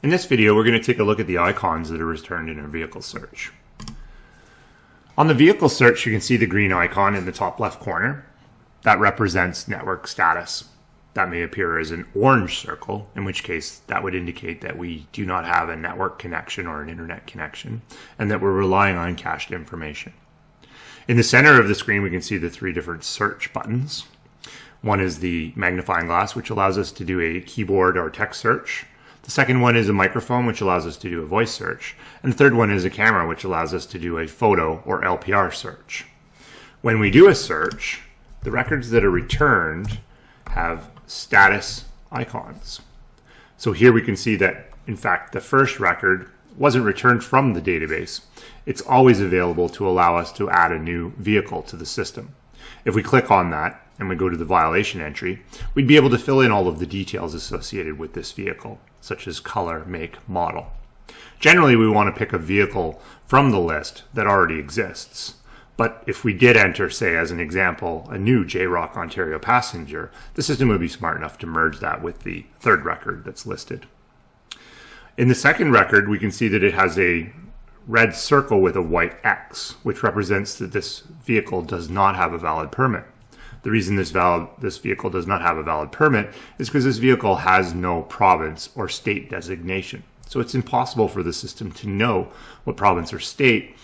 In this video, we're going to take a look at the icons that are returned in a vehicle search. On the vehicle search, you can see the green icon in the top left corner. That represents network status. That may appear as an orange circle, in which case that would indicate that we do not have a network connection or an internet connection, and that we're relying on cached information. In the center of the screen, we can see the three different search buttons. One is the magnifying glass, which allows us to do a keyboard or text search. The second one is a microphone, which allows us to do a voice search. And the third one is a camera, which allows us to do a photo or LPR search. When we do a search, the records that are returned have status icons. So here we can see that, in fact, the first record wasn't returned from the database. It's always available to allow us to add a new vehicle to the system. If we click on that and we go to the violation entry, we'd be able to fill in all of the details associated with this vehicle, such as color, make, model. Generally, we want to pick a vehicle from the list that already exists. But if we did enter, say, as an example, a new JROC Ontario passenger, the system would be smart enough to merge that with the third record that's listed. In the second record, we can see that it has a red circle with a white X, which represents that this vehicle does not have a valid permit. The reason this vehicle does not have a valid permit is because this vehicle has no province or state designation. So it's impossible for the system to know what province or state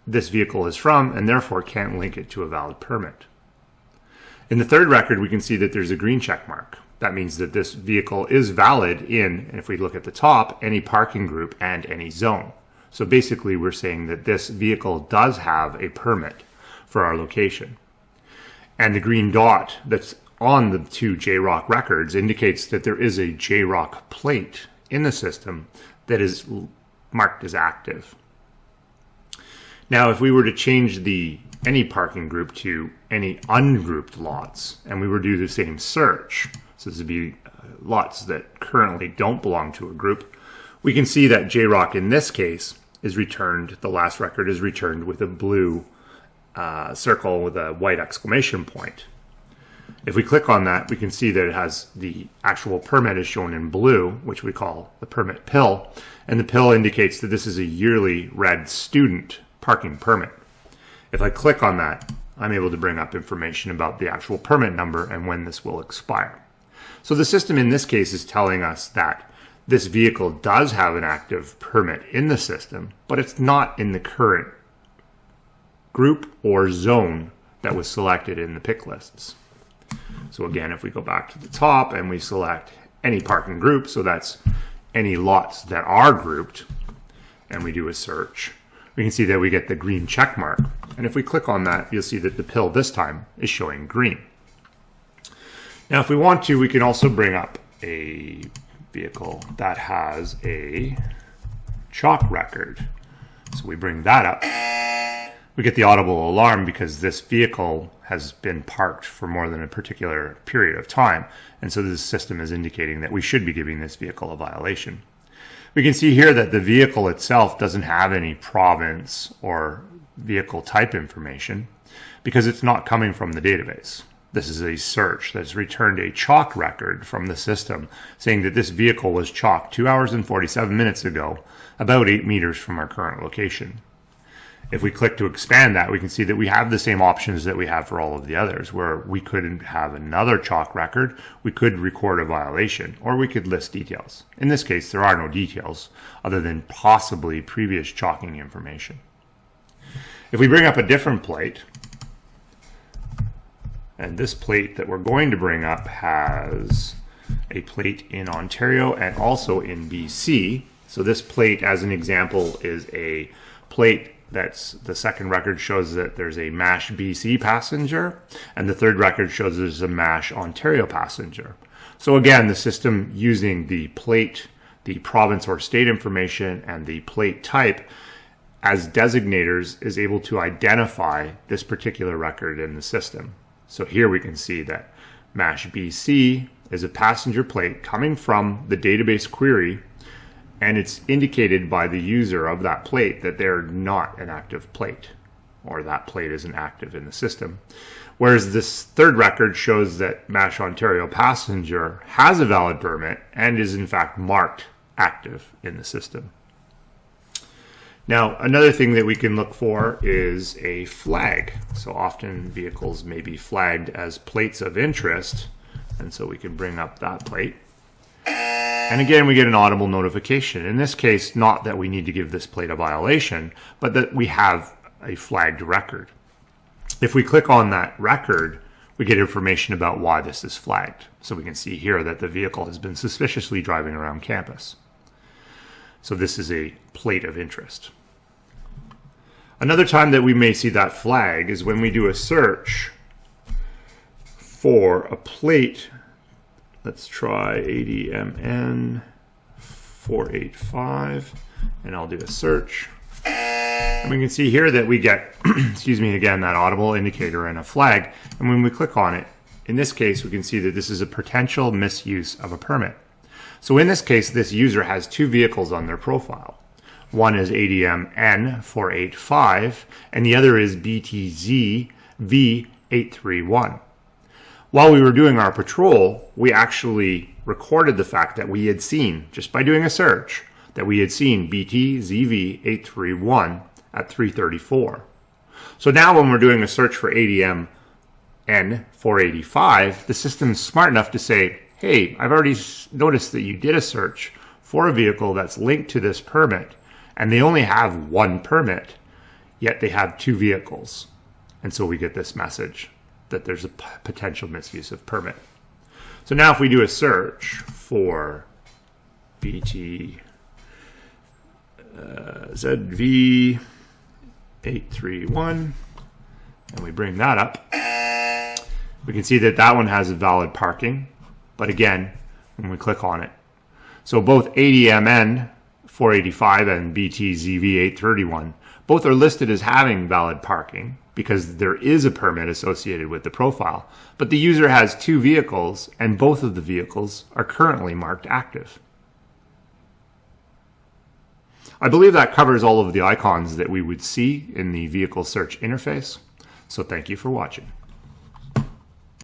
this vehicle is from, and therefore can't link it to a valid permit. In the third record, we can see that there's a green check mark. That means that this vehicle is valid in, and if we look at the top, any parking group and any zone. So basically, we're saying that this vehicle does have a permit for our location. And the green dot that's on the two JROC records indicates that there is a JROC plate in the system that is marked as active. Now, if we were to change any parking group to any ungrouped lots, and we were to do the same search, so this would be lots that currently don't belong to a group, we can see that JROC in this case is returned, the last record is returned with a blue circle with a white exclamation point. If we click on that, we can see that it has the actual permit is shown in blue, which we call the permit pill, and the pill indicates that this is a yearly red student parking permit. If I click on that, I'm able to bring up information about the actual permit number and when this will expire. So the system in this case is telling us that this vehicle does have an active permit in the system, but it's not in the current group or zone that was selected in the pick lists. So again, if we go back to the top and we select any parking group, so that's any lots that are grouped, and we do a search, we can see that we get the green check mark. And if we click on that, you'll see that the pill this time is showing green. Now, if we want to, we can also bring up a vehicle that has a chalk record. So we bring that up. We get the audible alarm because this vehicle has been parked for more than a particular period of time. And so this system is indicating that we should be giving this vehicle a violation. We can see here that the vehicle itself doesn't have any province or vehicle type information because it's not coming from the database. This is a search that's returned a chalk record from the system saying that this vehicle was chalked 2 hours and 47 minutes ago, about 8 meters from our current location. If we click to expand that, we can see that we have the same options that we have for all of the others, where we could have another chalk record, we could record a violation, or we could list details. In this case, there are no details other than possibly previous chalking information. If we bring up a different plate, and this plate that we're going to bring up has a plate in Ontario and also in BC. So this plate, as an example, is a plate that's the second record shows that there's a MASH BC passenger, and the third record shows there's a MASH Ontario passenger. So again, the system using the plate, the province or state information, and the plate type as designators is able to identify this particular record in the system. So here we can see that MASH BC is a passenger plate coming from the database query, and it's indicated by the user of that plate that they're not an active plate, or that plate isn't active in the system. Whereas this third record shows that MASH Ontario passenger has a valid permit and is in fact marked active in the system. Now, another thing that we can look for is a flag. So often vehicles may be flagged as plates of interest, and so we can bring up that plate. And again, we get an audible notification. In this case, not that we need to give this plate a violation, but that we have a flagged record. If we click on that record, we get information about why this is flagged. So we can see here that the vehicle has been suspiciously driving around campus. So this is a plate of interest. Another time that we may see that flag is when we do a search for a plate. Let's try ADMN 485, and I'll do a search. And we can see here that we get, excuse me, again, that audible indicator and a flag. And when we click on it, in this case, we can see that this is a potential misuse of a permit. So in this case, this user has two vehicles on their profile. One is ADMN 485, and the other is BTZ V831. While we were doing our patrol, we actually recorded the fact that we had seen, just by doing a search, that we had seen BTZV831 at 334. So now when we're doing a search for ADMN 485, the system's smart enough to say, hey, I've already noticed that you did a search for a vehicle that's linked to this permit, and they only have one permit, yet they have two vehicles. And so we get this message that there's a potential misuse of permit. So now if we do a search for ZV831, and we bring that up, we can see that that one has a valid parking. But again, when we click on it, so both ADMN 485 and BTZV831, both are listed as having valid parking because there is a permit associated with the profile. But the user has two vehicles, and both of the vehicles are currently marked active. I believe that covers all of the icons that we would see in the vehicle search interface. So thank you for watching.